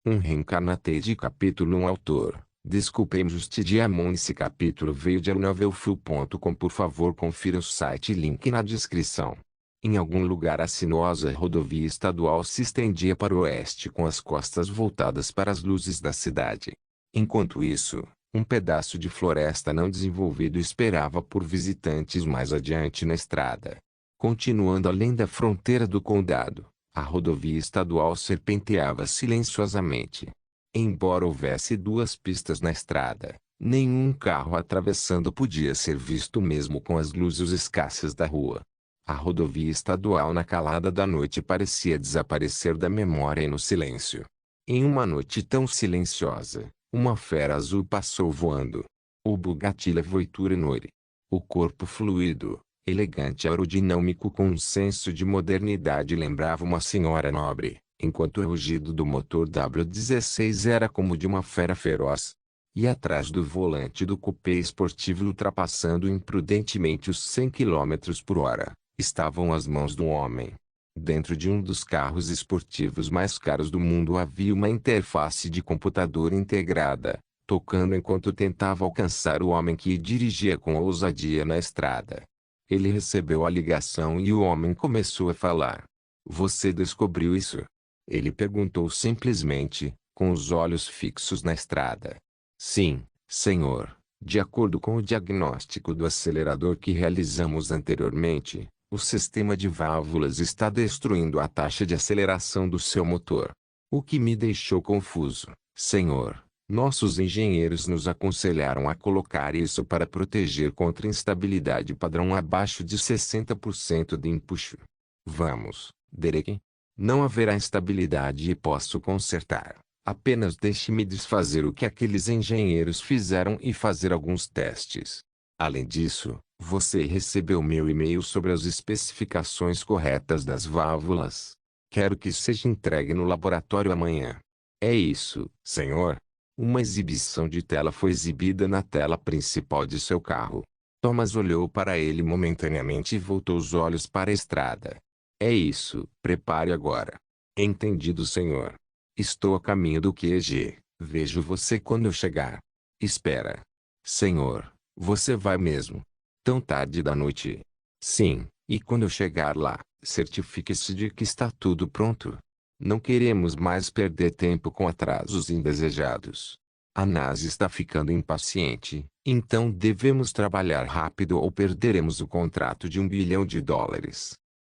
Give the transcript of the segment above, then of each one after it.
Um reencarnate capítulo 1 autor. Desculpe Justidiamon. Esse capítulo veio de novelfu.com. Por favor confira o site e link na descrição. Em algum lugar a sinuosa rodovia estadual se estendia para o oeste com as costas voltadas para as luzes da cidade. Enquanto isso, um pedaço de floresta não desenvolvido esperava por visitantes mais adiante na estrada. Continuando além da fronteira do condado, a rodovia estadual serpenteava silenciosamente. Embora houvesse duas pistas na estrada, nenhum carro atravessando podia ser visto mesmo com as luzes escassas da rua. A rodovia estadual na calada da noite parecia desaparecer da memória e no silêncio. Em uma noite tão silenciosa, uma fera azul passou voando. O Bugatti Voiture Noire. O corpo fluido, elegante e aerodinâmico com um senso de modernidade lembrava uma senhora nobre, enquanto o rugido do motor W16 era como de uma fera feroz. E atrás do volante do coupé esportivo ultrapassando imprudentemente os 100 km por hora, estavam as mãos do homem. Dentro de um dos carros esportivos mais caros do mundo havia uma interface de computador integrada, tocando enquanto tentava alcançar o homem que dirigia com ousadia na estrada. Ele recebeu a ligação e o homem começou a falar. "Você descobriu isso?" Ele perguntou simplesmente, com os olhos fixos na estrada. "Sim, senhor. De acordo com o diagnóstico do acelerador que realizamos anteriormente, o sistema de válvulas está destruindo a taxa de aceleração do seu motor. O que me deixou confuso, senhor. Nossos engenheiros nos aconselharam a colocar isso para proteger contra instabilidade padrão abaixo de 60% de empuxo. Vamos, Derek. Não haverá instabilidade e posso consertar. Apenas deixe-me desfazer o que aqueles engenheiros fizeram e fazer alguns testes. Além disso, você recebeu meu e-mail sobre as especificações corretas das válvulas. Quero que seja entregue no laboratório amanhã." "É isso, senhor." Uma exibição de tela foi exibida na tela principal de seu carro. Thomas olhou para ele momentaneamente e voltou os olhos para a estrada. "É isso, prepare agora." "Entendido, senhor. Estou a caminho do QG. Vejo você quando eu chegar." "Espera. Senhor, você vai mesmo? Tão tarde da noite?" "Sim, e quando eu chegar lá, certifique-se de que está tudo pronto. Não queremos mais perder tempo com atrasos indesejados. A NASA está ficando impaciente, então devemos trabalhar rápido ou perderemos o contrato de US$ 1 bilhão."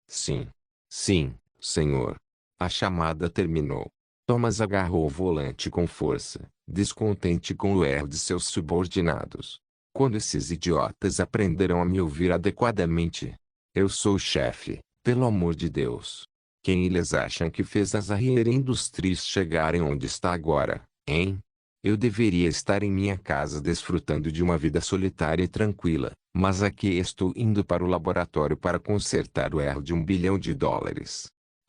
"Sim. Sim, senhor." A chamada terminou. Thomas agarrou o volante com força, descontente com o erro de seus subordinados. "Quando esses idiotas aprenderão a me ouvir adequadamente? Eu sou o chefe, pelo amor de Deus. Quem eles acham que fez as Arriere Industries chegarem onde está agora, hein? Eu deveria estar em minha casa desfrutando de uma vida solitária e tranquila, mas aqui estou indo para o laboratório para consertar o erro de US$ 1 bilhão."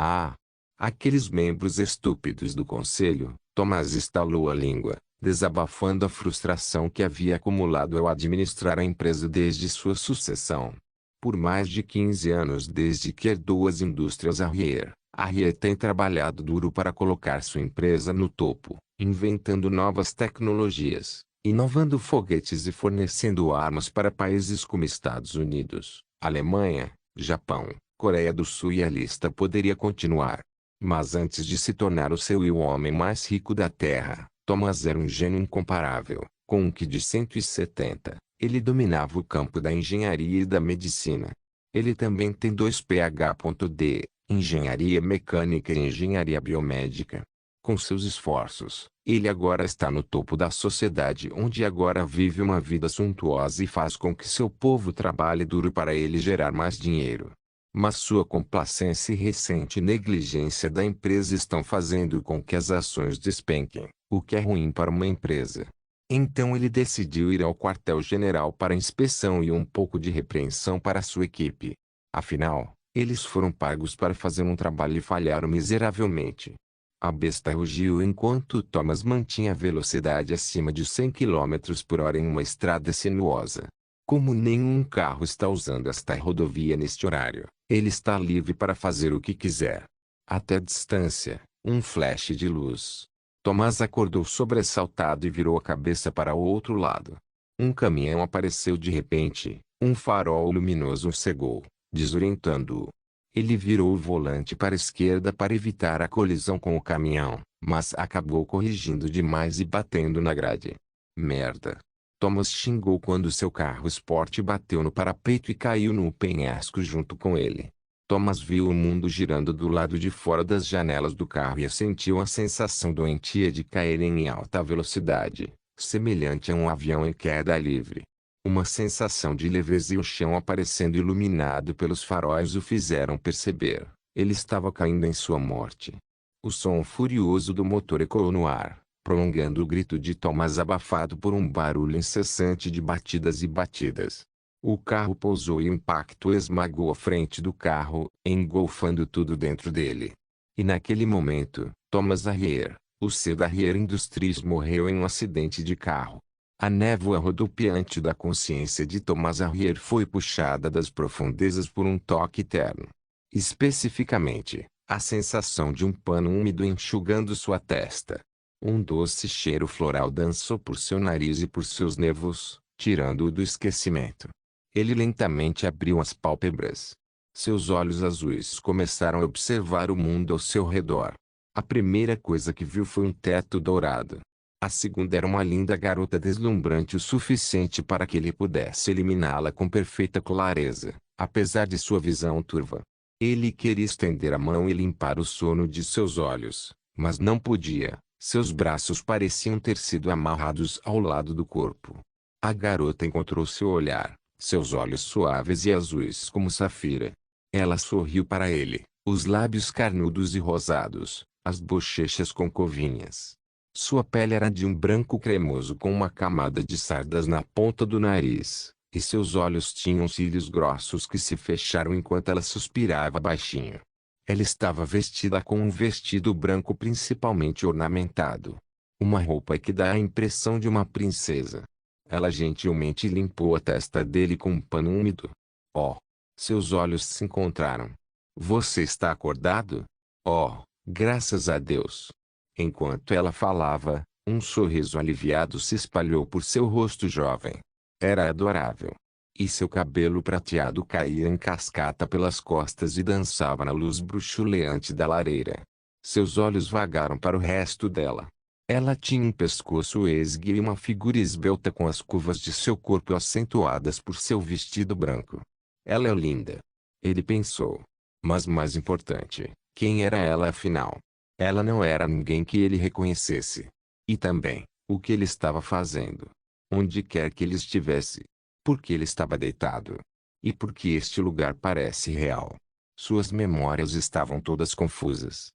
"Ah! Aqueles membros estúpidos do conselho." Thomas estalou a língua, desabafando a frustração que havia acumulado ao administrar a empresa desde sua sucessão. Por mais de 15 anos desde que herdou as indústrias Arriere tem trabalhado duro para colocar sua empresa no topo, inventando novas tecnologias, inovando foguetes e fornecendo armas para países como Estados Unidos, Alemanha, Japão, Coreia do Sul e a lista poderia continuar. Mas antes de se tornar o CEO e o homem mais rico da Terra, Thomas era um gênio incomparável. Com um QI de 170, ele dominava o campo da engenharia e da medicina. Ele também tem 2 PhD, engenharia mecânica e engenharia biomédica. Com seus esforços, ele agora está no topo da sociedade onde agora vive uma vida suntuosa e faz com que seu povo trabalhe duro para ele gerar mais dinheiro. Mas sua complacência e recente negligência da empresa estão fazendo com que as ações despenquem, o que é ruim para uma empresa. Então ele decidiu ir ao quartel-general para inspeção e um pouco de repreensão para sua equipe. Afinal, eles foram pagos para fazer um trabalho e falharam miseravelmente. A besta rugiu enquanto Thomas mantinha a velocidade acima de 100 km por hora em uma estrada sinuosa. Como nenhum carro está usando esta rodovia neste horário, ele está livre para fazer o que quiser. Até a distância, um flash de luz. Thomas acordou sobressaltado e virou a cabeça para o outro lado. Um caminhão apareceu de repente, um farol luminoso o cegou, desorientando-o. Ele virou o volante para a esquerda para evitar a colisão com o caminhão, mas acabou corrigindo demais e batendo na grade. Merda! Thomas xingou quando seu carro esporte bateu no parapeito e caiu no penhasco junto com ele. Thomas viu o mundo girando do lado de fora das janelas do carro e sentiu a sensação doentia de cair em alta velocidade, semelhante a um avião em queda livre. Uma sensação de leveza e o chão aparecendo iluminado pelos faróis o fizeram perceber. Ele estava caindo em sua morte. O som furioso do motor ecoou no ar, prolongando o grito de Thomas abafado por um barulho incessante de batidas e batidas. O carro pousou e o impacto esmagou a frente do carro, engolfando tudo dentro dele. E naquele momento, Thomas Arrier, o CEO da Arrier Industries morreu em um acidente de carro. A névoa rodopiante da consciência de Thomas Arrier foi puxada das profundezas por um toque terno. Especificamente, a sensação de um pano úmido enxugando sua testa. Um doce cheiro floral dançou por seu nariz e por seus nervos, tirando-o do esquecimento. Ele lentamente abriu as pálpebras. Seus olhos azuis começaram a observar o mundo ao seu redor. A primeira coisa que viu foi um teto dourado. A segunda era uma linda garota deslumbrante o suficiente para que ele pudesse eliminá-la com perfeita clareza, apesar de sua visão turva. Ele queria estender a mão e limpar o sono de seus olhos, mas não podia. Seus braços pareciam ter sido amarrados ao lado do corpo. A garota encontrou seu olhar, seus olhos suaves e azuis como safira. Ela sorriu para ele, os lábios carnudos e rosados, as bochechas com covinhas. Sua pele era de um branco cremoso com uma camada de sardas na ponta do nariz, e seus olhos tinham cílios grossos que se fecharam enquanto ela suspirava baixinho. Ela estava vestida com um vestido branco principalmente ornamentado. Uma roupa que dá a impressão de uma princesa. Ela gentilmente limpou a testa dele com um pano úmido. Oh! Seus olhos se encontraram. Você está acordado? Oh, graças a Deus! Enquanto ela falava, um sorriso aliviado se espalhou por seu rosto jovem. Era adorável. E seu cabelo prateado caía em cascata pelas costas e dançava na luz bruxuleante da lareira. Seus olhos vagaram para o resto dela. Ela tinha um pescoço esguio e uma figura esbelta com as curvas de seu corpo acentuadas por seu vestido branco. Ela é linda. Ele pensou. Mas mais importante, quem era ela afinal? Ela não era ninguém que ele reconhecesse. E também, o que ele estava fazendo? Onde quer que ele estivesse. Por que ele estava deitado? E por que este lugar parece real? Suas memórias estavam todas confusas.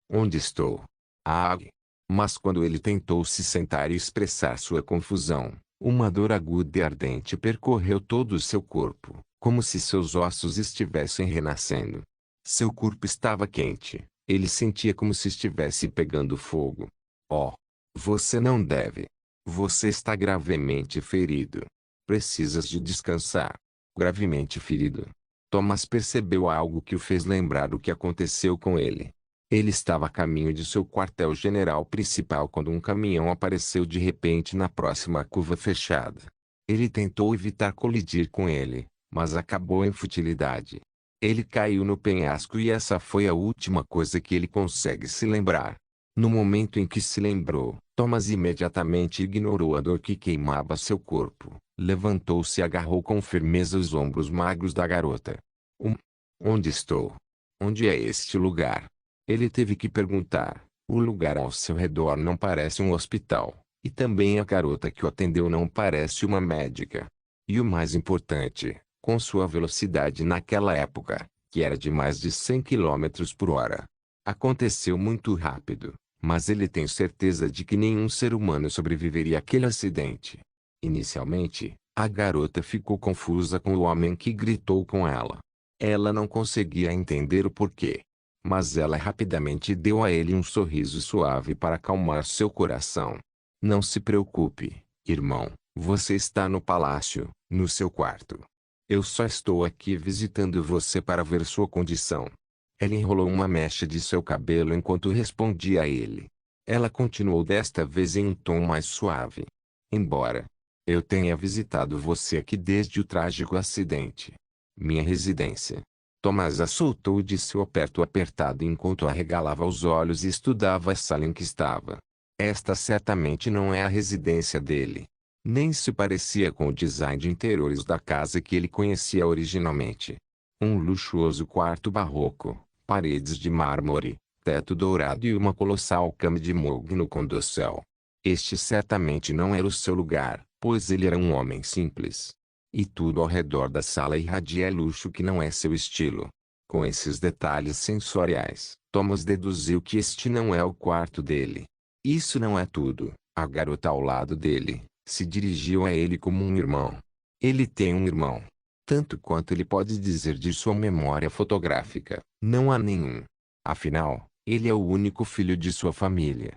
Onde estou? Ah! Mas quando ele tentou se sentar e expressar sua confusão, uma dor aguda e ardente percorreu todo o seu corpo, como se seus ossos estivessem renascendo. Seu corpo estava quente, ele sentia como se estivesse pegando fogo. Oh! Você não deve. Você está gravemente ferido. Precisas de descansar. Gravemente ferido. Thomas percebeu algo que o fez lembrar o que aconteceu com ele. Ele estava a caminho de seu quartel-general principal quando um caminhão apareceu de repente na próxima curva fechada. Ele tentou evitar colidir com ele, mas acabou em futilidade. Ele caiu no penhasco e essa foi a última coisa que ele consegue se lembrar. No momento em que se lembrou, Thomas imediatamente ignorou a dor que queimava seu corpo. Levantou-se e agarrou com firmeza os ombros magros da garota. Onde estou? Onde é este lugar? Ele teve que perguntar. O lugar ao seu redor não parece um hospital, e também a garota que o atendeu não parece uma médica. E o mais importante, com sua velocidade naquela época, que era de mais de 100 km por hora. Aconteceu muito rápido, mas ele tem certeza de que nenhum ser humano sobreviveria àquele acidente. Inicialmente, a garota ficou confusa com o homem que gritou com ela. Ela não conseguia entender o porquê. Mas ela rapidamente deu a ele um sorriso suave para acalmar seu coração. Não se preocupe, irmão, você está no palácio, no seu quarto. Eu só estou aqui visitando você para ver sua condição. Ela enrolou uma mecha de seu cabelo enquanto respondia a ele. Ela continuou desta vez em um tom mais suave. Embora eu tenha visitado você aqui desde o trágico acidente. Minha residência. Thomas a soltou de seu aperto apertado enquanto arregalava os olhos e estudava a sala em que estava. Esta certamente não é a residência dele. Nem se parecia com o design de interiores da casa que ele conhecia originalmente. Um luxuoso quarto barroco, paredes de mármore, teto dourado e uma colossal cama de mogno com dossel. Este certamente não era o seu lugar, pois ele era um homem simples. E tudo ao redor da sala irradia luxo que não é seu estilo. Com esses detalhes sensoriais, Thomas deduziu que este não é o quarto dele. Isso não é tudo. A garota ao lado dele se dirigiu a ele como um irmão. Ele tem um irmão. Tanto quanto ele pode dizer de sua memória fotográfica, não há nenhum. Afinal, ele é o único filho de sua família.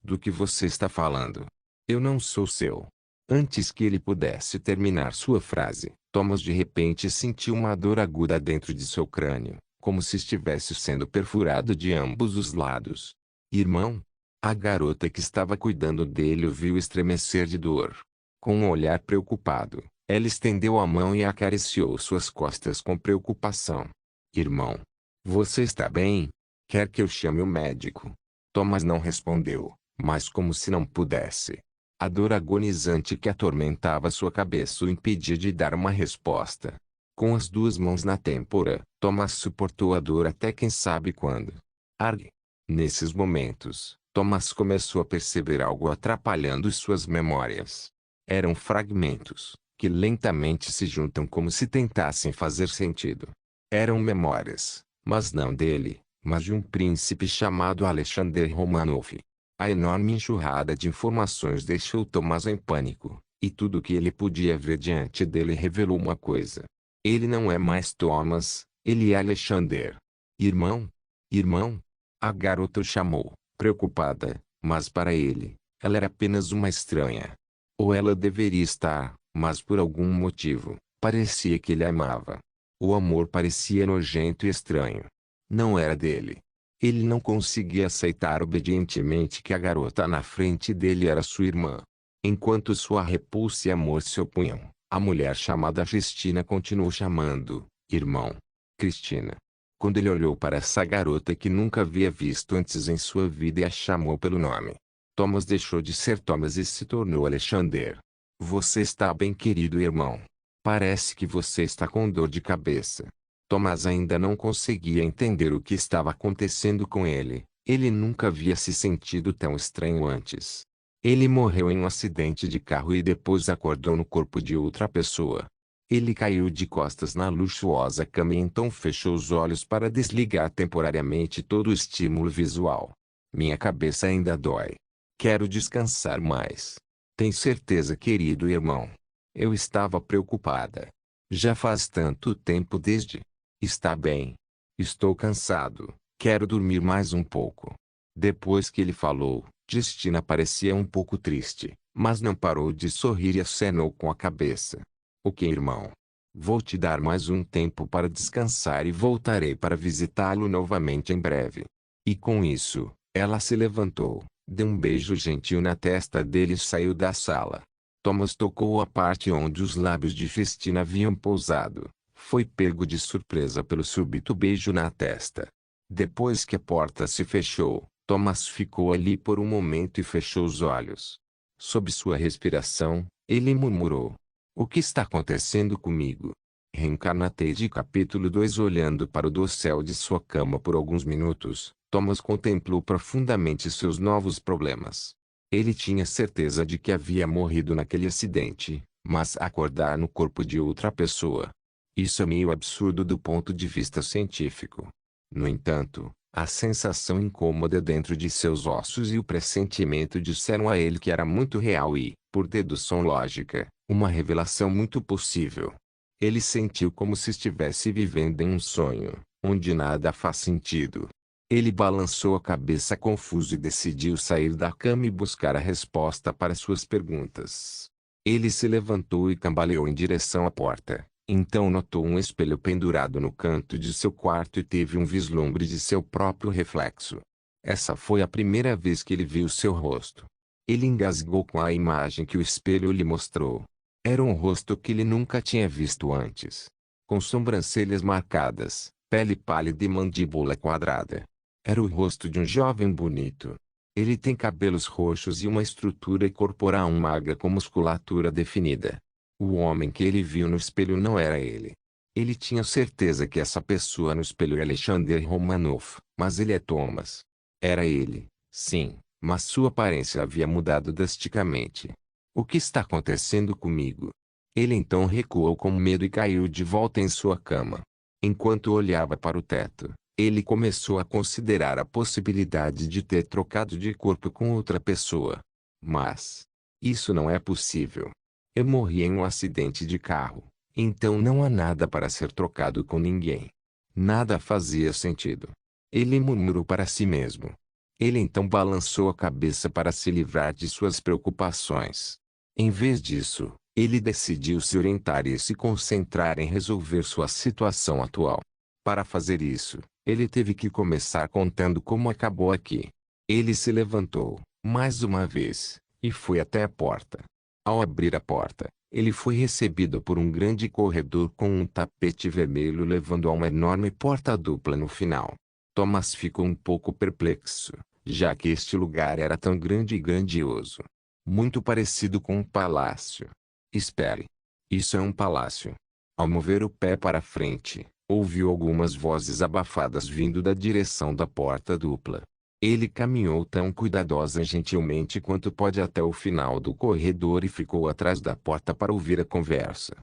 Do que você está falando? Eu não sou seu. Antes que ele pudesse terminar sua frase, Thomas de repente sentiu uma dor aguda dentro de seu crânio, como se estivesse sendo perfurado de ambos os lados. Irmão? A garota que estava cuidando dele o viu estremecer de dor. Com um olhar preocupado, ela estendeu a mão e acariciou suas costas com preocupação. Irmão? Você está bem? Quer que eu chame o médico? Thomas não respondeu, mas como se não pudesse. A dor agonizante que atormentava sua cabeça o impedia de dar uma resposta. Com as duas mãos na têmpora, Thomas suportou a dor até quem sabe quando. Arg! Nesses momentos, Thomas começou a perceber algo atrapalhando suas memórias. Eram fragmentos, que lentamente se juntam como se tentassem fazer sentido. Eram memórias, mas não dele, mas de um príncipe chamado Alexander Romanov. A enorme enxurrada de informações deixou Thomas em pânico, e tudo o que ele podia ver diante dele revelou uma coisa. Ele não é mais Thomas, ele é Alexander. Irmão? Irmão? A garota o chamou, preocupada, mas para ele, ela era apenas uma estranha. Ou ela deveria estar, mas por algum motivo, parecia que ele a amava. O amor parecia nojento e estranho. Não era dele. Ele não conseguia aceitar obedientemente que a garota na frente dele era sua irmã. Enquanto sua repulsa e amor se opunham, a mulher chamada Cristina continuou chamando, irmão. Cristina. Quando ele olhou para essa garota que nunca havia visto antes em sua vida e a chamou pelo nome, Thomas deixou de ser Thomas e se tornou Alexander. Você está bem, querido irmão? Parece que você está com dor de cabeça. Thomas ainda não conseguia entender o que estava acontecendo com ele. Ele nunca havia se sentido tão estranho antes. Ele morreu em um acidente de carro e depois acordou no corpo de outra pessoa. Ele caiu de costas na luxuosa cama e então fechou os olhos para desligar temporariamente todo o estímulo visual. Minha cabeça ainda dói. Quero descansar mais. Tem certeza, querido irmão? Eu estava preocupada. Já faz tanto tempo desde... Está bem. Estou cansado. Quero dormir mais um pouco. Depois que ele falou, Cristina parecia um pouco triste, mas não parou de sorrir e acenou com a cabeça. Ok, irmão. Vou te dar mais um tempo para descansar e voltarei para visitá-lo novamente em breve. E com isso, ela se levantou, deu um beijo gentil na testa dele e saiu da sala. Thomas tocou a parte onde os lábios de Cristina haviam pousado. Foi pego de surpresa pelo súbito beijo na testa. Depois que a porta se fechou, Thomas ficou ali por um momento e fechou os olhos. Sob sua respiração, ele murmurou: o que está acontecendo comigo? Reencarnatei capítulo 2. Olhando para o dossel de sua cama por alguns minutos, Thomas contemplou profundamente seus novos problemas. Ele tinha certeza de que havia morrido naquele acidente, mas acordar no corpo de outra pessoa. Isso é meio absurdo do ponto de vista científico. No entanto, a sensação incômoda dentro de seus ossos e o pressentimento disseram a ele que era muito real e, por dedução lógica, uma revelação muito possível. Ele sentiu como se estivesse vivendo em um sonho, onde nada faz sentido. Ele balançou a cabeça confuso e decidiu sair da cama e buscar a resposta para suas perguntas. Ele se levantou e cambaleou em direção à porta. Então notou um espelho pendurado no canto de seu quarto e teve um vislumbre de seu próprio reflexo. Essa foi a primeira vez que ele viu seu rosto. Ele engasgou com a imagem que o espelho lhe mostrou. Era um rosto que ele nunca tinha visto antes. Com sobrancelhas marcadas, pele pálida e mandíbula quadrada. Era o rosto de um jovem bonito. Ele tem cabelos roxos e uma estrutura corporal magra com musculatura definida. O homem que ele viu no espelho não era ele. Ele tinha certeza que essa pessoa no espelho é Alexander Romanov, mas ele é Thomas. Era ele, sim, mas sua aparência havia mudado drasticamente. O que está acontecendo comigo? Ele então recuou com medo e caiu de volta em sua cama. Enquanto olhava para o teto, ele começou a considerar a possibilidade de ter trocado de corpo com outra pessoa. Mas isso não é possível. Eu morri em um acidente de carro, então não há nada para ser trocado com ninguém. Nada fazia sentido. Ele murmurou para si mesmo. Ele então balançou a cabeça para se livrar de suas preocupações. Em vez disso, ele decidiu se orientar e se concentrar em resolver sua situação atual. Para fazer isso, ele teve que começar contando como acabou aqui. Ele se levantou, mais uma vez, e foi até a porta. Ao abrir a porta, ele foi recebido por um grande corredor com um tapete vermelho levando a uma enorme porta dupla no final. Thomas ficou um pouco perplexo, já que este lugar era tão grande e grandioso. Muito parecido com um palácio. Espere. Isso é um palácio. Ao mover o pé para frente, ouviu algumas vozes abafadas vindo da direção da porta dupla. Ele caminhou tão cuidadosa e gentilmente quanto pode até o final do corredor e ficou atrás da porta para ouvir a conversa.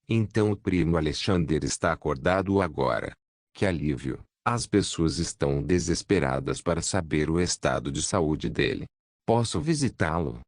Então o primo Alexander está acordado agora. Que alívio! As pessoas estão desesperadas para saber o estado de saúde dele. Posso visitá-lo?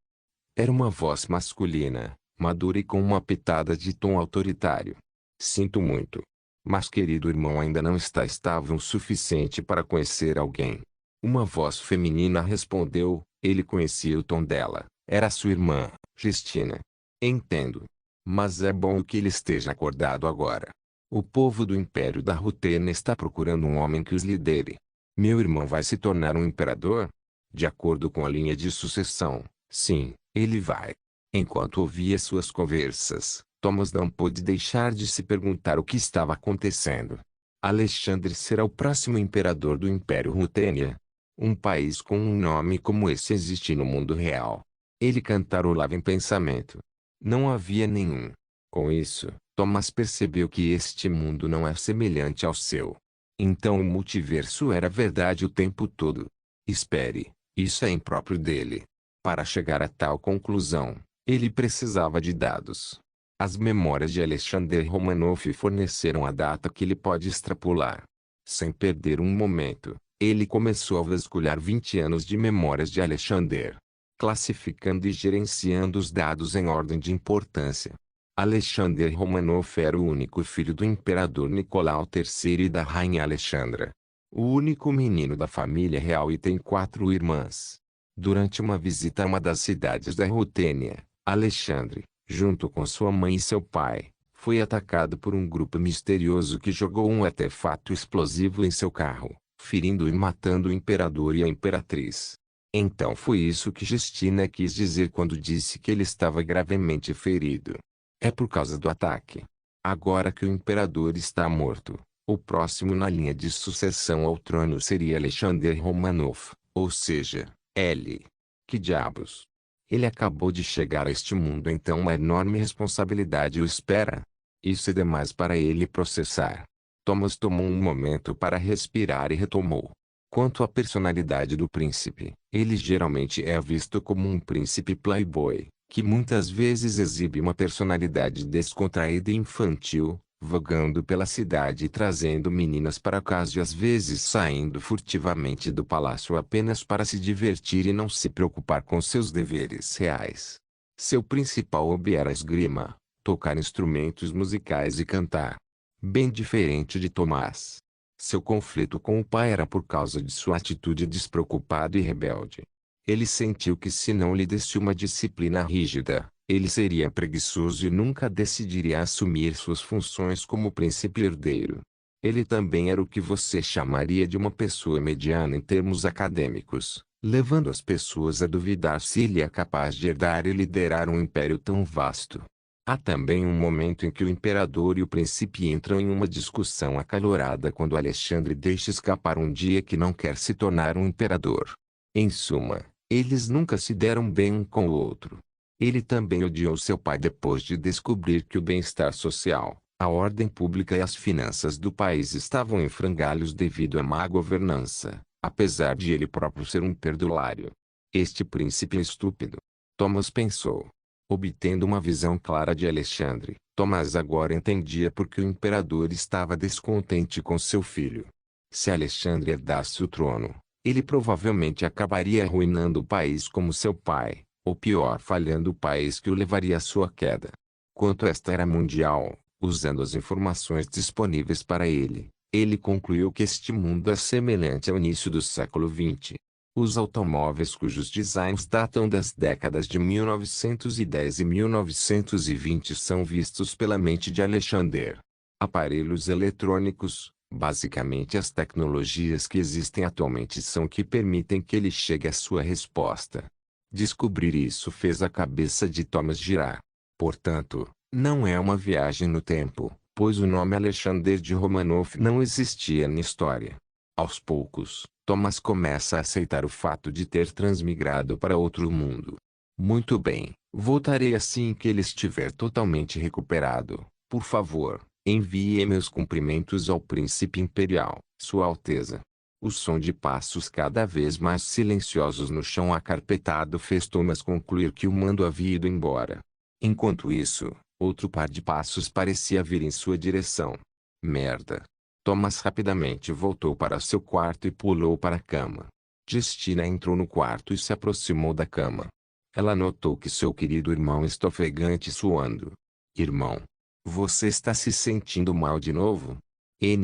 Era uma voz masculina, madura e com uma pitada de tom autoritário. Sinto muito. Mas querido irmão ainda não está estável o suficiente para conhecer alguém. Uma voz feminina respondeu, ele conhecia o tom dela. Era sua irmã, Cristina. Entendo. Mas é bom que ele esteja acordado agora. O povo do Império da Rutena está procurando um homem que os lidere. Meu irmão vai se tornar um imperador? De acordo com a linha de sucessão, sim, ele vai. Enquanto ouvia suas conversas, Thomas não pôde deixar de se perguntar o que estava acontecendo. Alexandre será o próximo imperador do Império Rutênia. Um país com um nome como esse existe no mundo real. Ele cantarolava em pensamento. Não havia nenhum. Com isso, Thomas percebeu que este mundo não é semelhante ao seu. Então o multiverso era verdade o tempo todo. Espere, isso é impróprio dele. Para chegar a tal conclusão, ele precisava de dados. As memórias de Alexander Romanov forneceram a data que ele pode extrapolar. Sem perder um momento, ele começou a vasculhar 20 anos de memórias de Alexander, classificando e gerenciando os dados em ordem de importância. Alexander Romanov era o único filho do imperador Nicolau III e da rainha Alexandra. O único menino da família real e tem 4 irmãs. Durante uma visita a uma das cidades da Rutênia, Alexandre, junto com sua mãe e seu pai, foi atacado por um grupo misterioso que jogou um artefato explosivo em seu carro, ferindo e matando o imperador e a imperatriz. Então foi isso que Justina quis dizer quando disse que ele estava gravemente ferido. É por causa do ataque. Agora que o imperador está morto, o próximo na linha de sucessão ao trono seria Alexander Romanov, ou seja, L. Que diabos? Ele acabou de chegar a este mundo, então uma enorme responsabilidade o espera. Isso é demais para ele processar. Thomas tomou um momento para respirar e retomou. Quanto à personalidade do príncipe, ele geralmente é visto como um príncipe playboy, que muitas vezes exibe uma personalidade descontraída e infantil, vagando pela cidade e trazendo meninas para casa e às vezes saindo furtivamente do palácio apenas para se divertir e não se preocupar com seus deveres reais. Seu principal hobby era a esgrima, tocar instrumentos musicais e cantar. Bem diferente de Tomás. Seu conflito com o pai era por causa de sua atitude despreocupada e rebelde. Ele sentiu que se não lhe desse uma disciplina rígida, ele seria preguiçoso e nunca decidiria assumir suas funções como príncipe herdeiro. Ele também era o que você chamaria de uma pessoa mediana em termos acadêmicos, levando as pessoas a duvidar se ele é capaz de herdar e liderar um império tão vasto. Há também um momento em que o imperador e o príncipe entram em uma discussão acalorada quando Alexandre deixa escapar um dia que não quer se tornar um imperador. Em suma, eles nunca se deram bem um com o outro. Ele também odiou seu pai depois de descobrir que o bem-estar social, a ordem pública e as finanças do país estavam em frangalhos devido à má governança, apesar de ele próprio ser um perdulário. Este príncipe é estúpido. Thomas pensou. Obtendo uma visão clara de Alexandre, Thomas agora entendia por que o imperador estava descontente com seu filho. Se Alexandre herdasse o trono, ele provavelmente acabaria arruinando o país como seu pai, ou pior, falhando o país que o levaria à sua queda. Quanto a esta era mundial, usando as informações disponíveis para ele, ele concluiu que este mundo é semelhante ao início do século XX. Os automóveis cujos designs datam das décadas de 1910 e 1920 são vistos pela mente de Alexander. Aparelhos eletrônicos, basicamente as tecnologias que existem atualmente são que permitem que ele chegue à sua resposta. Descobrir isso fez a cabeça de Thomas girar. Portanto, não é uma viagem no tempo, pois o nome Alexander de Romanov não existia na história. Aos poucos, Thomas começa a aceitar o fato de ter transmigrado para outro mundo. Muito bem, voltarei assim que ele estiver totalmente recuperado. Por favor, envie meus cumprimentos ao príncipe imperial, Sua Alteza. O som de passos cada vez mais silenciosos no chão acarpetado fez Thomas concluir que o mando havia ido embora. Enquanto isso, outro par de passos parecia vir em sua direção. Merda! Thomas rapidamente voltou para seu quarto e pulou para a cama. Justina entrou no quarto e se aproximou da cama. Ela notou que seu querido irmão está ofegante e suando. Irmão, você está se sentindo mal de novo?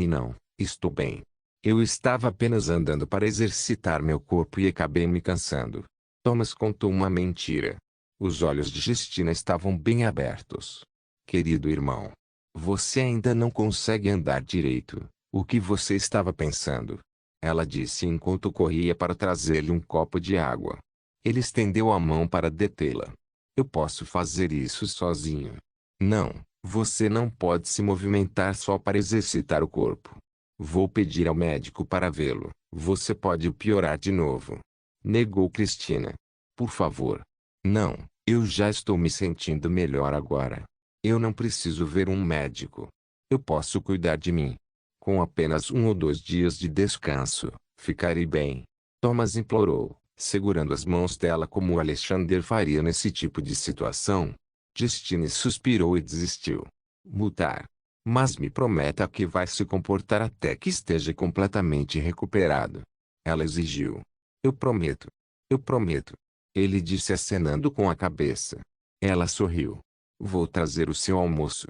Não, estou bem. Eu estava apenas andando para exercitar meu corpo e acabei me cansando. Thomas contou uma mentira. Os olhos de Justina estavam bem abertos. Querido irmão, você ainda não consegue andar direito. O que você estava pensando? Ela disse enquanto corria para trazer-lhe um copo de água. Ele estendeu a mão para detê-la. Eu posso fazer isso sozinho. Não, você não pode se movimentar só para exercitar o corpo. Vou pedir ao médico para vê-lo. Você pode piorar de novo. Negou Cristina. Por favor. Não, eu já estou me sentindo melhor agora. Eu não preciso ver um médico. Eu posso cuidar de mim. Com apenas 1 ou 2 dias de descanso, ficarei bem. Thomas implorou, segurando as mãos dela como Alexander faria nesse tipo de situação. Justine suspirou e desistiu. Mutar. Mas me prometa que vai se comportar até que esteja completamente recuperado. Ela exigiu. Eu prometo. Eu prometo. Ele disse acenando com a cabeça. Ela sorriu. Vou trazer o seu almoço.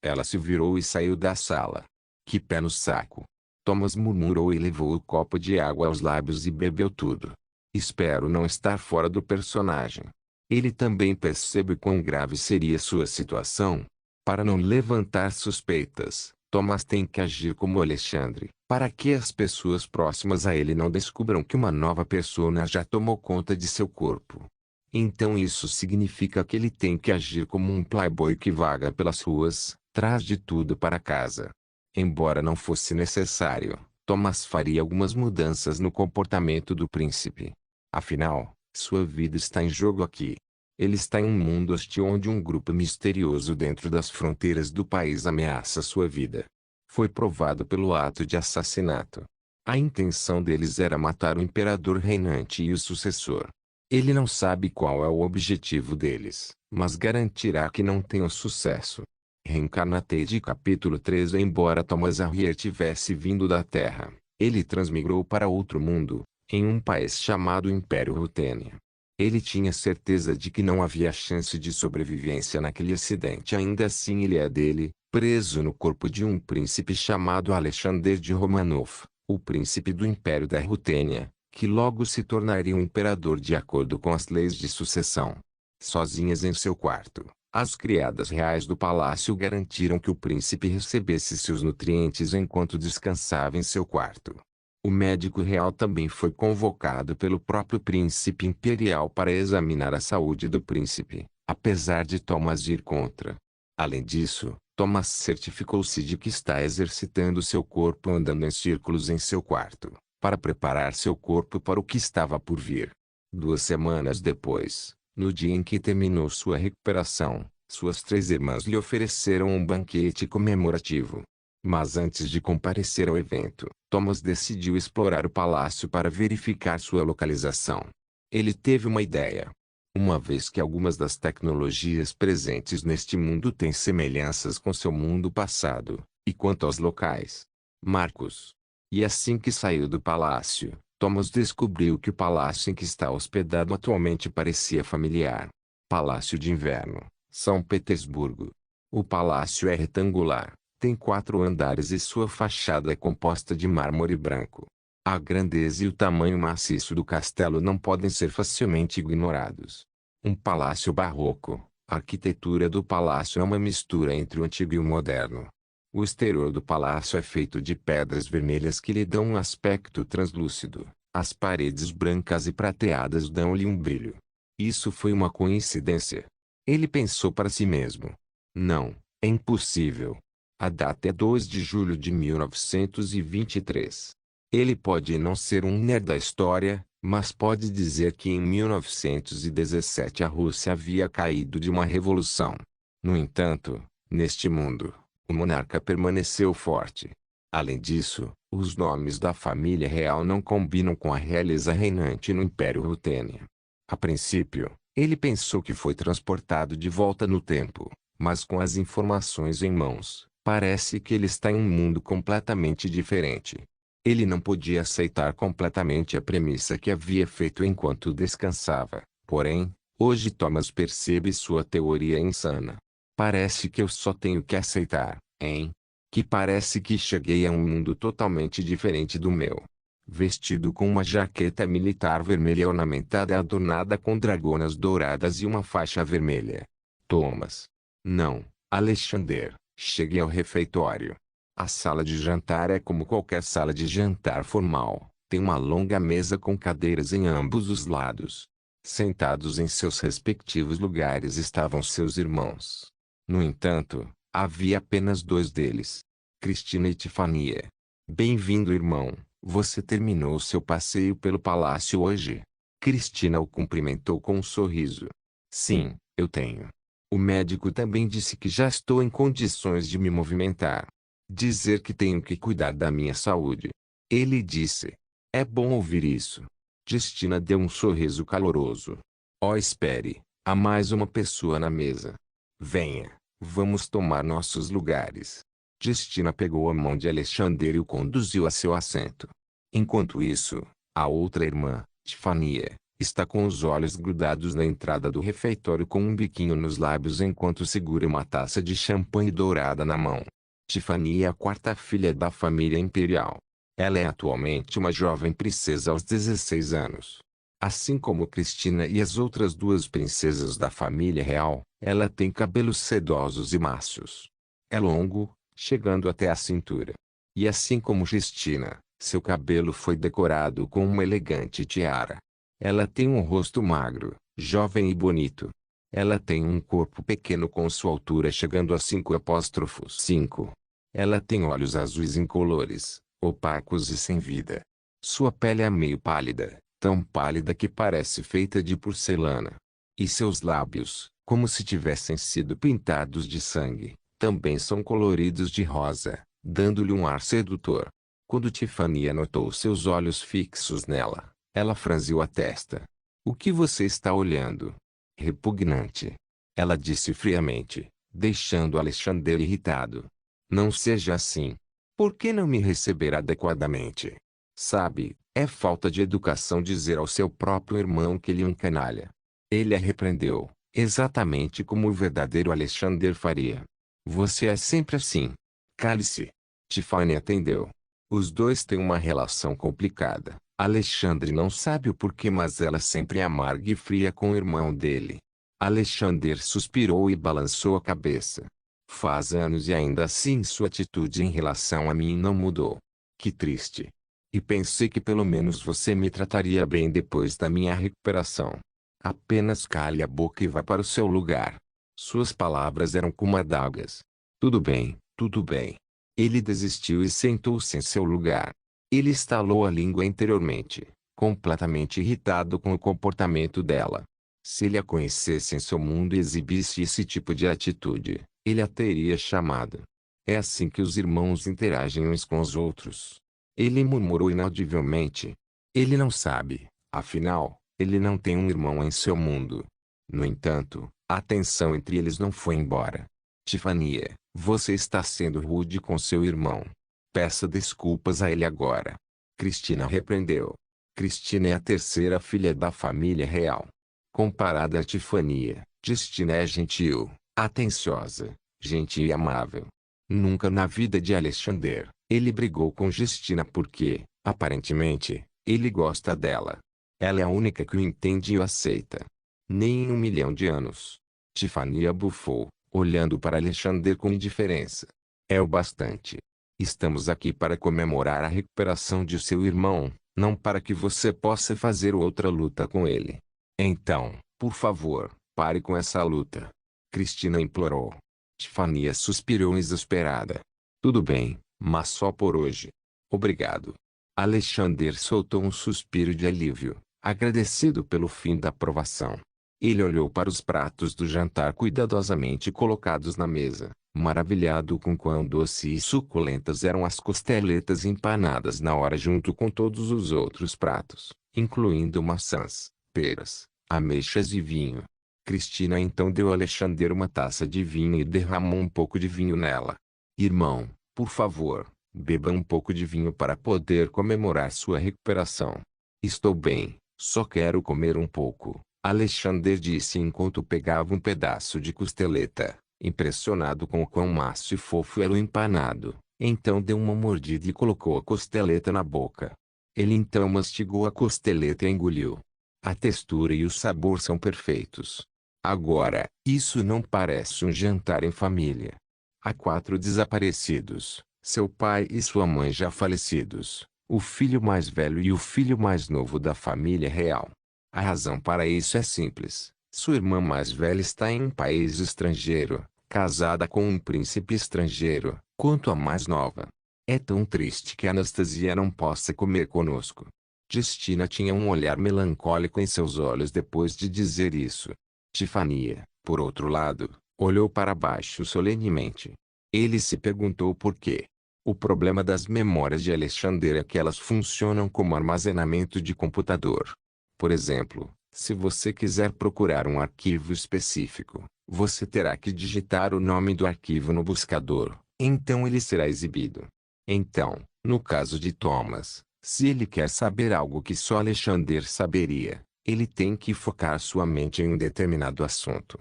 Ela se virou e saiu da sala. Que pé no saco. Thomas murmurou e levou o copo de água aos lábios e bebeu tudo. Espero não estar fora do personagem. Ele também percebe quão grave seria sua situação. Para não levantar suspeitas, Thomas tem que agir como Alexandre, para que as pessoas próximas a ele não descubram que uma nova persona já tomou conta de seu corpo. Então isso significa que ele tem que agir como um playboy que vaga pelas ruas, traz de tudo para casa. Embora não fosse necessário, Thomas faria algumas mudanças no comportamento do príncipe. Afinal, sua vida está em jogo aqui. Ele está em um mundo hostil onde um grupo misterioso dentro das fronteiras do país ameaça sua vida. Foi provado pelo ato de assassinato. A intenção deles era matar o imperador reinante e o sucessor. Ele não sabe qual é o objetivo deles, mas garantirá que não tenham sucesso. Reencarnate capítulo 3. Embora Thomas Arrier tivesse vindo da Terra, ele transmigrou para outro mundo, em um país chamado Império Rutênia. Ele tinha certeza de que não havia chance de sobrevivência naquele acidente. Ainda assim ele é dele, preso no corpo de um príncipe chamado Alexander de Romanov, o príncipe do Império da Rutênia, que logo se tornaria um imperador de acordo com as leis de sucessão. Sozinhas em seu quarto, As criadas reais do palácio garantiram que o príncipe recebesse seus nutrientes enquanto descansava em seu quarto. O médico real também foi convocado pelo próprio príncipe imperial para examinar a saúde do príncipe, apesar de Thomas ir contra. Além disso, Thomas certificou-se de que está exercitando seu corpo andando em círculos em seu quarto, para preparar seu corpo para o que estava por vir. 2 semanas depois, no dia em que terminou sua recuperação, suas 3 irmãs lhe ofereceram um banquete comemorativo. Mas antes de comparecer ao evento, Thomas decidiu explorar o palácio para verificar sua localização. Ele teve uma ideia. Uma vez que algumas das tecnologias presentes neste mundo têm semelhanças com seu mundo passado, e quanto aos locais, Marcos. E assim que saiu do palácio, Thomas descobriu que o palácio em que está hospedado atualmente parecia familiar. Palácio de Inverno, São Petersburgo. O palácio é retangular, tem 4 andares e sua fachada é composta de mármore branco. A grandeza e o tamanho maciço do castelo não podem ser facilmente ignorados. Um palácio barroco, a arquitetura do palácio é uma mistura entre o antigo e o moderno. O exterior do palácio é feito de pedras vermelhas que lhe dão um aspecto translúcido. As paredes brancas e prateadas dão-lhe um brilho. Isso foi uma coincidência? Ele pensou para si mesmo. Não, é impossível. A data é 2 de julho de 1923. Ele pode não ser um nerd da história, mas pode dizer que em 1917 a Rússia havia caído de uma revolução. No entanto, neste mundo, o monarca permaneceu forte. Além disso, os nomes da família real não combinam com a realeza reinante no Império Rutênia. A princípio, ele pensou que foi transportado de volta no tempo, mas com as informações em mãos, parece que ele está em um mundo completamente diferente. Ele não podia aceitar completamente a premissa que havia feito enquanto descansava. Porém, hoje Thomas percebe sua teoria insana. Parece que eu só tenho que aceitar, hein? Que parece que cheguei a um mundo totalmente diferente do meu. Vestido com uma jaqueta militar vermelha ornamentada e adornada com dragonas douradas e uma faixa vermelha. Thomas. Não, Alexander, cheguei ao refeitório. A sala de jantar é como qualquer sala de jantar formal. Tem uma longa mesa com cadeiras em ambos os lados. Sentados em seus respectivos lugares estavam seus irmãos. No entanto, havia apenas 2 deles. Cristina e Tifania. Bem-vindo, irmão. Você terminou seu passeio pelo palácio hoje? Cristina o cumprimentou com um sorriso. Sim, eu tenho. O médico também disse que já estou em condições de me movimentar. Dizer que tenho que cuidar da minha saúde. Ele disse. É bom ouvir isso. Cristina deu um sorriso caloroso. Oh, espere, há mais uma pessoa na mesa. Venha, vamos tomar nossos lugares. Cristina pegou a mão de Alexander e o conduziu a seu assento. Enquanto isso, a outra irmã, Tifania, está com os olhos grudados na entrada do refeitório com um biquinho nos lábios enquanto segura uma taça de champanhe dourada na mão. Tifania é a 4ª filha da família imperial. Ela é atualmente uma jovem princesa aos 16 anos. Assim como Cristina e as outras 2 princesas da família real, ela tem cabelos sedosos e macios. É longo, chegando até a cintura. E assim como Cristina, seu cabelo foi decorado com uma elegante tiara. Ela tem um rosto magro, jovem e bonito. Ela tem um corpo pequeno com sua altura chegando a 5'5". Ela tem olhos azuis incolores, opacos e sem vida. Sua pele é meio pálida, tão pálida que parece feita de porcelana. E seus lábios, como se tivessem sido pintados de sangue, também são coloridos de rosa, dando-lhe um ar sedutor. Quando Tifania notou seus olhos fixos nela, ela franziu a testa. O que você está olhando? Repugnante. Ela disse friamente, deixando Alexander irritado. Não seja assim. Por que não me receber adequadamente? Sabe, é falta de educação dizer ao seu próprio irmão que ele é um canalha. Ele a repreendeu, exatamente como o verdadeiro Alexander faria. Você é sempre assim. Cale-se. Tiffany atendeu. Os 2 têm uma relação complicada. Alexandre não sabe o porquê, mas ela sempre é amarga e fria com o irmão dele. Alexander suspirou e balançou a cabeça. Faz anos e ainda assim sua atitude em relação a mim não mudou. Que triste. E pensei que pelo menos você me trataria bem depois da minha recuperação. Apenas cale a boca e vá para o seu lugar. Suas palavras eram como adagas. Tudo bem, tudo bem. Ele desistiu e sentou-se em seu lugar. Ele estalou a língua interiormente, completamente irritado com o comportamento dela. Se ele a conhecesse em seu mundo e exibisse esse tipo de atitude, ele a teria chamado. É assim que os irmãos interagem uns com os outros. Ele murmurou inaudivelmente. Ele não sabe, afinal, ele não tem um irmão em seu mundo. No entanto, a tensão entre eles não foi embora. Tifania, você está sendo rude com seu irmão. Peça desculpas a ele agora. Cristina repreendeu. Cristina é a terceira filha da família real. Comparada a Tifania, Justina é gentil, atenciosa, gentil e amável. Nunca na vida de Alexander, ele brigou com Justina porque, aparentemente, ele gosta dela. Ela é a única que o entende e o aceita. Nem em 1 milhão de anos. Tifania bufou, olhando para Alexander com indiferença. É o bastante. Estamos aqui para comemorar a recuperação de seu irmão, não para que você possa fazer outra luta com ele. Então, por favor, pare com essa luta. Cristina implorou. Tifania suspirou exasperada. Tudo bem, mas só por hoje. Obrigado. Alexander soltou um suspiro de alívio, agradecido pelo fim da provação. Ele olhou para os pratos do jantar cuidadosamente colocados na mesa, maravilhado com quão doce e suculentas eram as costeletas empanadas na hora junto com todos os outros pratos, incluindo maçãs, peras, ameixas e vinho. Cristina então deu a Alexander uma taça de vinho e derramou um pouco de vinho nela. Irmão, por favor, beba um pouco de vinho para poder comemorar sua recuperação. Estou bem, só quero comer um pouco, Alexander disse enquanto pegava um pedaço de costeleta, impressionado com o quão macio e fofo era o empanado. Então deu uma mordida e colocou a costeleta na boca. Ele então mastigou a costeleta e engoliu. A textura e o sabor são perfeitos. Agora, isso não parece um jantar em família. Há 4 desaparecidos, seu pai e sua mãe já falecidos, o filho mais velho e o filho mais novo da família real. A razão para isso é simples. Sua irmã mais velha está em um país estrangeiro, casada com um príncipe estrangeiro, quanto a mais nova. É tão triste que Anastasia não possa comer conosco. Justina tinha um olhar melancólico em seus olhos depois de dizer isso. Tifania, por outro lado, olhou para baixo solenemente. Ele se perguntou por quê. O problema das memórias de Alexander é que elas funcionam como armazenamento de computador. Por exemplo, se você quiser procurar um arquivo específico, você terá que digitar o nome do arquivo no buscador, então ele será exibido. Então, no caso de Thomas, se ele quer saber algo que só Alexander saberia, ele tem que focar sua mente em um determinado assunto.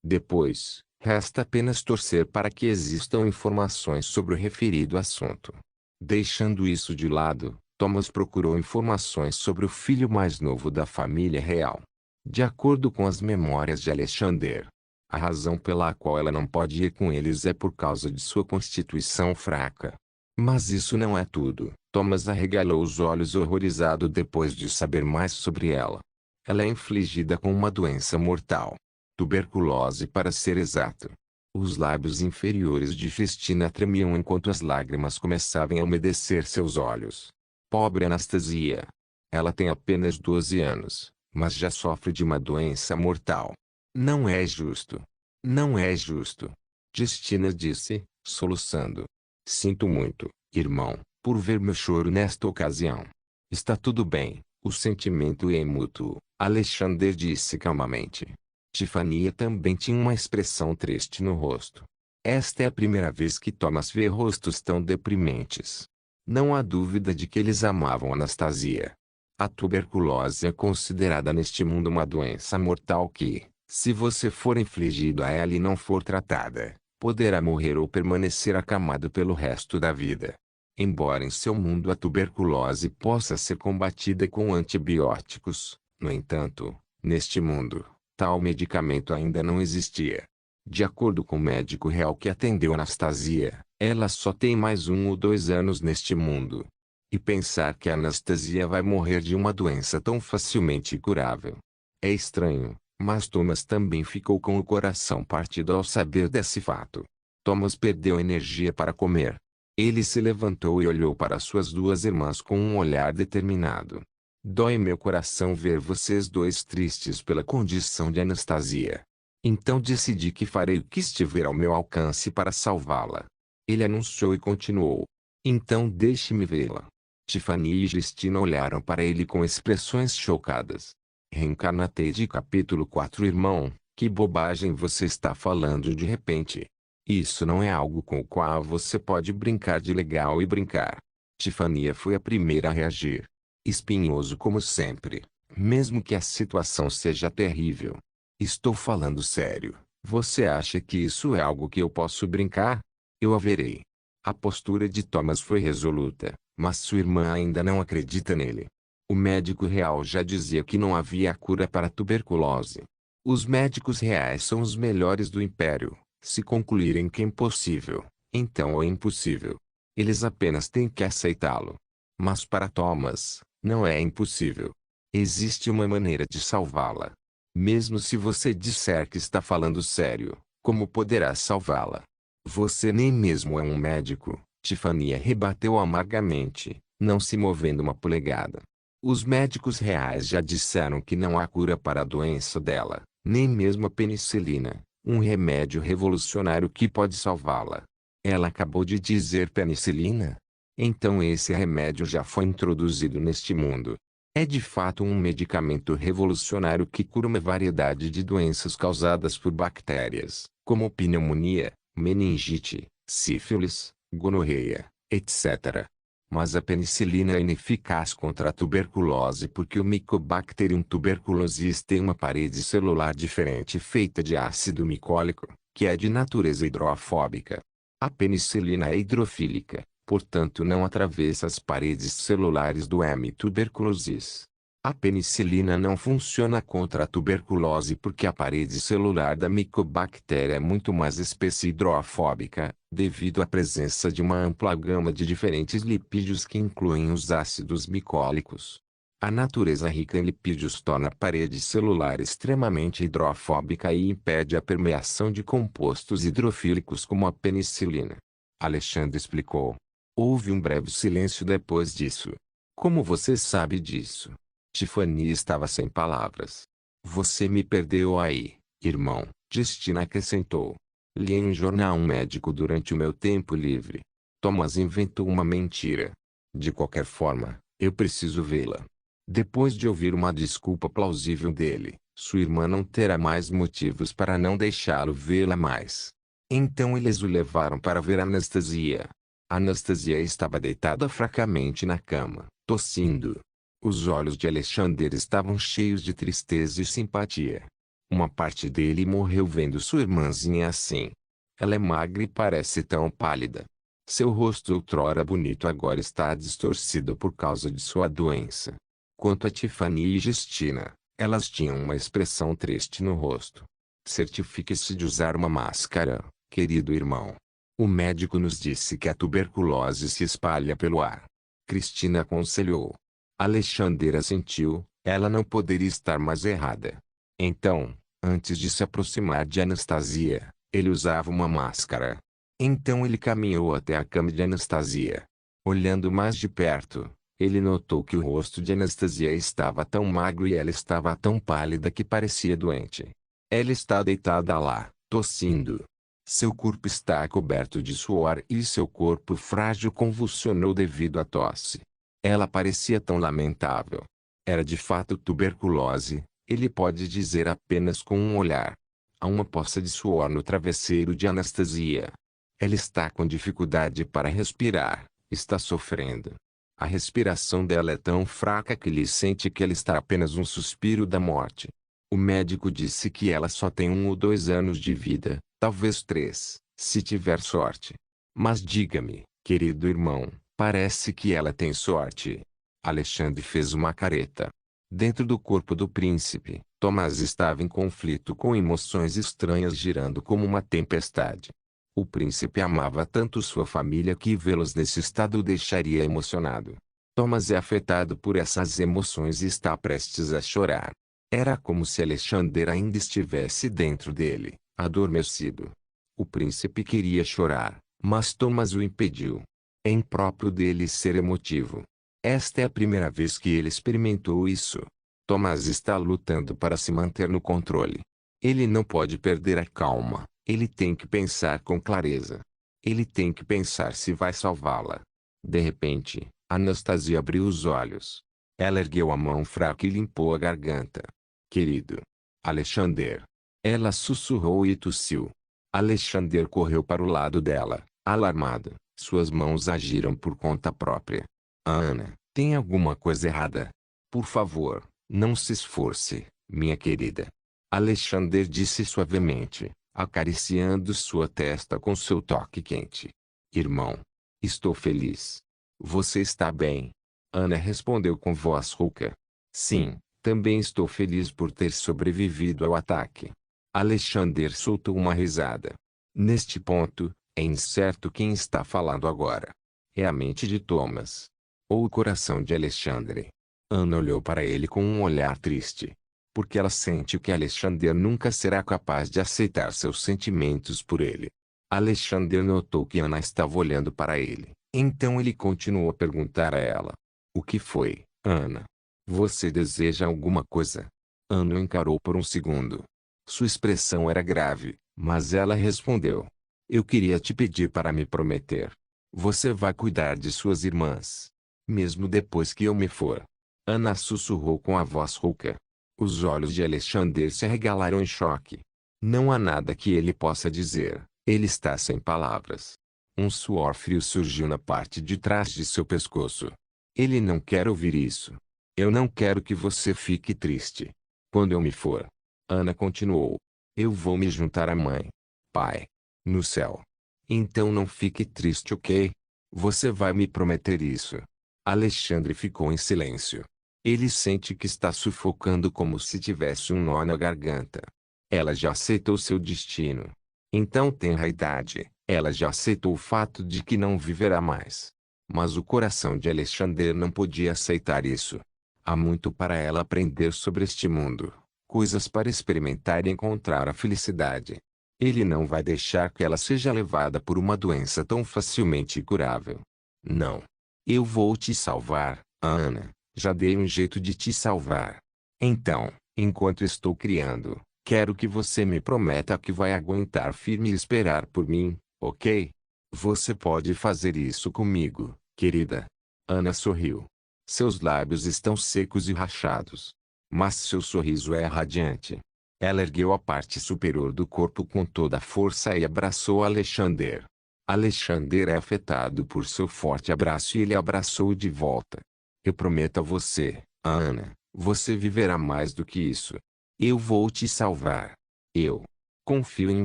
Depois, resta apenas torcer para que existam informações sobre o referido assunto. Deixando isso de lado, Thomas procurou informações sobre o filho mais novo da família real. De acordo com as memórias de Alexander, a razão pela qual ela não pode ir com eles é por causa de sua constituição fraca. Mas isso não é tudo. Thomas arregalou os olhos horrorizado depois de saber mais sobre ela. Ela é infligida com uma doença mortal. Tuberculose para ser exato. Os lábios inferiores de Cristina tremiam enquanto as lágrimas começavam a umedecer seus olhos. Pobre Anastasia. Ela tem apenas 12 anos, mas já sofre de uma doença mortal. Não é justo. Não é justo. Justina disse, soluçando. Sinto muito, irmão, por ver meu choro nesta ocasião. Está tudo bem, o sentimento é mútuo, Alexander disse calmamente. Tifania também tinha uma expressão triste no rosto. Esta é a primeira vez que Thomas vê rostos tão deprimentes. Não há dúvida de que eles amavam Anastasia. A tuberculose é considerada neste mundo uma doença mortal que, se você for infligido a ela e não for tratada, poderá morrer ou permanecer acamado pelo resto da vida. Embora em seu mundo a tuberculose possa ser combatida com antibióticos, no entanto, neste mundo, Tal medicamento ainda não existia. De acordo com o médico real que atendeu Anastasia, ela só tem mais 1 ou 2 anos neste mundo. E pensar que a Anastasia vai morrer de uma doença tão facilmente curável. É estranho, mas Thomas também ficou com o coração partido ao saber desse fato. Thomas perdeu energia para comer. Ele se levantou e olhou para suas duas irmãs com um olhar determinado. Dói meu coração ver vocês dois tristes pela condição de Anastasia. Então decidi que farei o que estiver ao meu alcance para salvá-la. Ele anunciou e continuou. Então deixe-me vê-la. Tiffany e Justina olharam para ele com expressões chocadas. Reencarnated capítulo 4 Irmão, que bobagem você está falando de repente? Isso não é algo com o qual você pode brincar de legal e brincar. Tiffany foi a primeira a reagir. Espinhoso como sempre, mesmo que a situação seja terrível. Estou falando sério. Você acha que isso é algo que eu posso brincar? Eu a verei. A postura de Thomas foi resoluta, mas sua irmã ainda não acredita nele. O médico real já dizia que não havia cura para a tuberculose. Os médicos reais são os melhores do império. Se concluírem que é impossível, então é impossível. Eles apenas têm que aceitá-lo. Mas para Thomas, não é impossível. Existe uma maneira de salvá-la. Mesmo se você disser que está falando sério, como poderá salvá-la? Você nem mesmo é um médico, Tiffany rebateu amargamente, não se movendo uma polegada. Os médicos reais já disseram que não há cura para a doença dela, nem mesmo a penicilina, um remédio revolucionário que pode salvá-la. Ela acabou de dizer penicilina? Então esse remédio já foi introduzido neste mundo. É de fato um medicamento revolucionário que cura uma variedade de doenças causadas por bactérias, como pneumonia, meningite, sífilis, gonorreia, etc. Mas a penicilina é ineficaz contra a tuberculose porque o Mycobacterium tuberculosis tem uma parede celular diferente feita de ácido micólico, que é de natureza hidrofóbica. A penicilina é hidrofílica, portanto não atravessa as paredes celulares do M. tuberculosis. A penicilina não funciona contra a tuberculose porque a parede celular da micobactéria é muito mais espessa e hidrofóbica, devido à presença de uma ampla gama de diferentes lipídios que incluem os ácidos micólicos. A natureza rica em lipídios torna a parede celular extremamente hidrofóbica e impede a permeação de compostos hidrofílicos como a penicilina. Alexandre explicou. Houve um breve silêncio depois disso. Como você sabe disso? Tiffany estava sem palavras. Você me perdeu aí, irmão, Justina acrescentou. Li em um jornal médico durante o meu tempo livre. Thomas inventou uma mentira. De qualquer forma, eu preciso vê-la. Depois de ouvir uma desculpa plausível dele, sua irmã não terá mais motivos para não deixá-lo vê-la mais. Então eles o levaram para ver Anastasia. Anastasia estava deitada fracamente na cama, tossindo. Os olhos de Alexander estavam cheios de tristeza e simpatia. Uma parte dele morreu vendo sua irmãzinha assim. Ela é magra e parece tão pálida. Seu rosto outrora bonito agora está distorcido por causa de sua doença. Quanto a Tiffany e Justina, elas tinham uma expressão triste no rosto. Certifique-se de usar uma máscara, querido irmão. O médico nos disse que a tuberculose se espalha pelo ar. Cristina aconselhou. Alexander assentiu, ela não poderia estar mais errada. Então, antes de se aproximar de Anastasia, ele usava uma máscara. Então ele caminhou até a cama de Anastasia. Olhando mais de perto, ele notou que o rosto de Anastasia estava tão magro e ela estava tão pálida que parecia doente. Ela está deitada lá, tossindo. Seu corpo está coberto de suor e seu corpo frágil convulsionou devido à tosse. Ela parecia tão lamentável. Era de fato tuberculose, ele pode dizer apenas com um olhar. Há uma poça de suor no travesseiro de Anastasia. Ela está com dificuldade para respirar, está sofrendo. A respiração dela é tão fraca que ele sente que ela está apenas um suspiro da morte. O médico disse que ela só tem 1 ou 2 anos de vida, talvez 3, se tiver sorte. Mas diga-me, querido irmão, parece que ela tem sorte. Alexandre fez uma careta. Dentro do corpo do príncipe, Thomas estava em conflito com emoções estranhas girando como uma tempestade. O príncipe amava tanto sua família que vê-los nesse estado o deixaria emocionado. Thomas é afetado por essas emoções e está prestes a chorar. Era como se Alexander ainda estivesse dentro dele, adormecido. O príncipe queria chorar, mas Thomas o impediu. É impróprio dele ser emotivo. Esta é a primeira vez que ele experimentou isso. Thomas está lutando para se manter no controle. Ele não pode perder a calma. Ele tem que pensar com clareza. Ele tem que pensar se vai salvá-la. De repente, Anastasia abriu os olhos. Ela ergueu a mão fraca e limpou a garganta. Querido Alexander. Ela sussurrou e tossiu. Alexander correu para o lado dela, alarmado. Suas mãos agiram por conta própria. Ana, tem alguma coisa errada? Por favor, não se esforce, minha querida. Alexander disse suavemente, acariciando sua testa com seu toque quente. Irmão. Estou feliz. Você está bem? Ana respondeu com voz rouca. Sim, também estou feliz por ter sobrevivido ao ataque. Alexander soltou uma risada. Neste ponto, é incerto quem está falando agora. É a mente de Thomas. Ou o coração de Alexandre. Ana olhou para ele com um olhar triste. Porque ela sente que Alexander nunca será capaz de aceitar seus sentimentos por ele. Alexander notou que Ana estava olhando para ele. Então ele continuou a perguntar a ela. O que foi, Ana? Você deseja alguma coisa? Ana o encarou por um segundo. Sua expressão era grave, mas ela respondeu. Eu queria te pedir para me prometer. Você vai cuidar de suas irmãs. Mesmo depois que eu me for. Ana sussurrou com a voz rouca. Os olhos de Alexander se arregalaram em choque. Não há nada que ele possa dizer. Ele está sem palavras. Um suor frio surgiu na parte de trás de seu pescoço. Ele não quer ouvir isso. Eu não quero que você fique triste. Quando eu me for. Ana continuou. Eu vou me juntar à mãe. Pai. No céu. Então não fique triste, ok? Você vai me prometer isso. Alexandre ficou em silêncio. Ele sente que está sufocando como se tivesse um nó na garganta. Ela já aceitou seu destino. Então tenra idade, ela já aceitou o fato de que não viverá mais. Mas o coração de Alexander não podia aceitar isso. Há muito para ela aprender sobre este mundo, coisas para experimentar e encontrar a felicidade. Ele não vai deixar que ela seja levada por uma doença tão facilmente curável. Não. Eu vou te salvar, Ana. Já dei um jeito de te salvar. Então, enquanto estou criando, quero que você me prometa que vai aguentar firme e esperar por mim, ok? Você pode fazer isso comigo, querida. Ana sorriu. Seus lábios estão secos e rachados. Mas seu sorriso é radiante. Ela ergueu a parte superior do corpo com toda a força e abraçou Alexander. Alexander é afetado por seu forte abraço e ele abraçou de volta. Eu prometo a você, Ana, você viverá mais do que isso. Eu vou te salvar. Eu confio em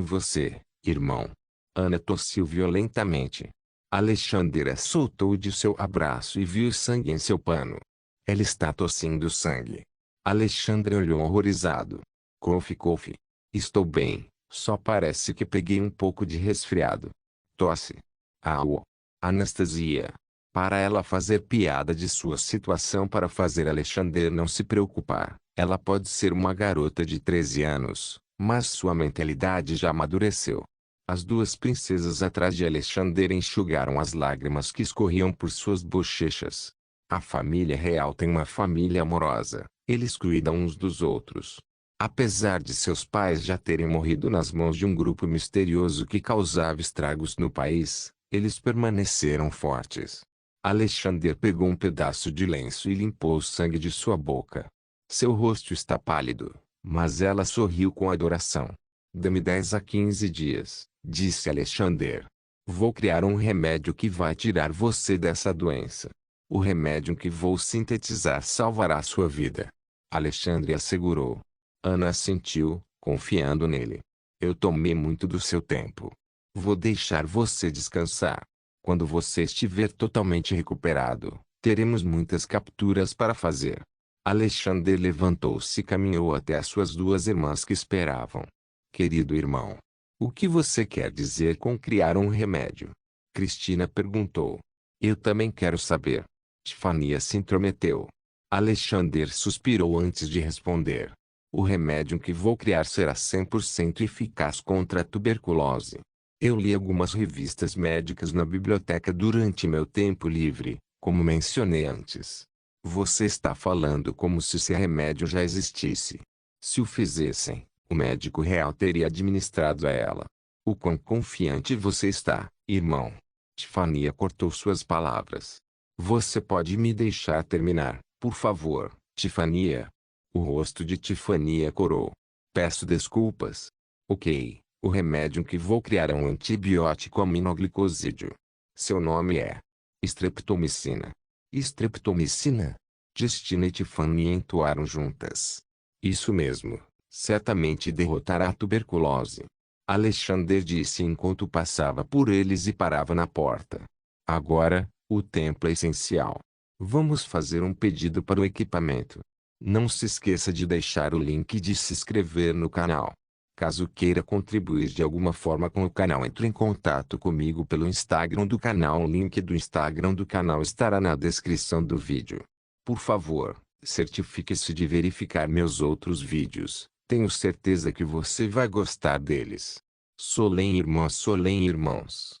você, irmão. Ana tossiu violentamente. Alexander a soltou de seu abraço e viu sangue em seu pano. Ela está tossindo sangue. Alexandre olhou horrorizado. Cof. Estou bem, só parece que peguei um pouco de resfriado. Tosse. Au. Anastasia. Para ela fazer piada de sua situação para fazer Alexander não se preocupar. Ela pode ser uma garota de 13 anos, mas sua mentalidade já amadureceu. As duas princesas atrás de Alexander enxugaram as lágrimas que escorriam por suas bochechas. A família real tem uma família amorosa, eles cuidam uns dos outros. Apesar de seus pais já terem morrido nas mãos de um grupo misterioso que causava estragos no país, eles permaneceram fortes. Alexander pegou um pedaço de lenço e limpou o sangue de sua boca. Seu rosto está pálido, mas ela sorriu com adoração. Dê-me 10 a 15 dias, disse Alexander. Vou criar um remédio que vai tirar você dessa doença. O remédio que vou sintetizar salvará sua vida. Alexandre assegurou. Ana assentiu, confiando nele. Eu tomei muito do seu tempo. Vou deixar você descansar. Quando você estiver totalmente recuperado, teremos muitas capturas para fazer. Alexander levantou-se e caminhou até as suas duas irmãs que esperavam. Querido irmão, o que você quer dizer com criar um remédio? Cristina perguntou. Eu também quero saber. Tifania se intrometeu. Alexander suspirou antes de responder. O remédio que vou criar será 100% eficaz contra a tuberculose. Eu li algumas revistas médicas na biblioteca durante meu tempo livre, como mencionei antes. Você está falando como se esse remédio já existisse. Se o fizessem, o médico real teria administrado a ela. O quão confiante você está, irmão? Tifania cortou suas palavras. Você pode me deixar terminar, por favor, Tifania? O rosto de Tifania corou. Peço desculpas. Ok, o remédio que vou criar é um antibiótico aminoglicosídeo. Seu nome é streptomicina. Streptomicina? Justina e Tifania entoaram juntas. Isso mesmo, certamente derrotará a tuberculose. Alexander disse enquanto passava por eles e parava na porta. Agora, o tempo é essencial. Vamos fazer um pedido para o equipamento. Não se esqueça de deixar o link de se inscrever no canal. Caso queira contribuir de alguma forma com o canal, entre em contato comigo pelo Instagram do canal. O link do Instagram do canal estará na descrição do vídeo. Por favor, certifique-se de verificar meus outros vídeos. Tenho certeza que você vai gostar deles. Solém irmãos.